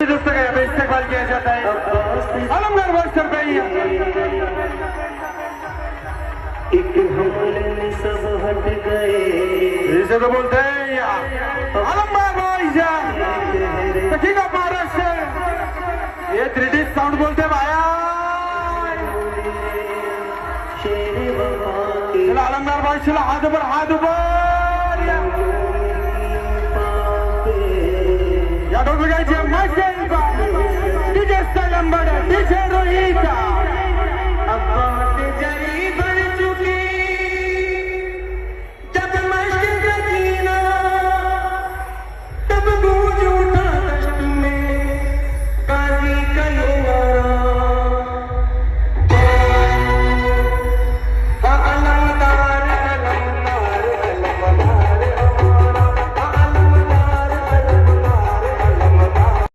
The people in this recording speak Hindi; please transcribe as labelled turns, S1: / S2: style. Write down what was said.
S1: दोस्तों का यहाँ पे इस्तेमाल किया जाता है आलमगढ़ वर्ष रुपये इसे तो बोलते हैं आलमगढ़ भाईजा किंग ऑफ महाराष्ट्र ये 3D साउंड बोलते हैं भाया चला आलमगढ़ भाई चला हाथ ऊपर या डॉक्टर गाइस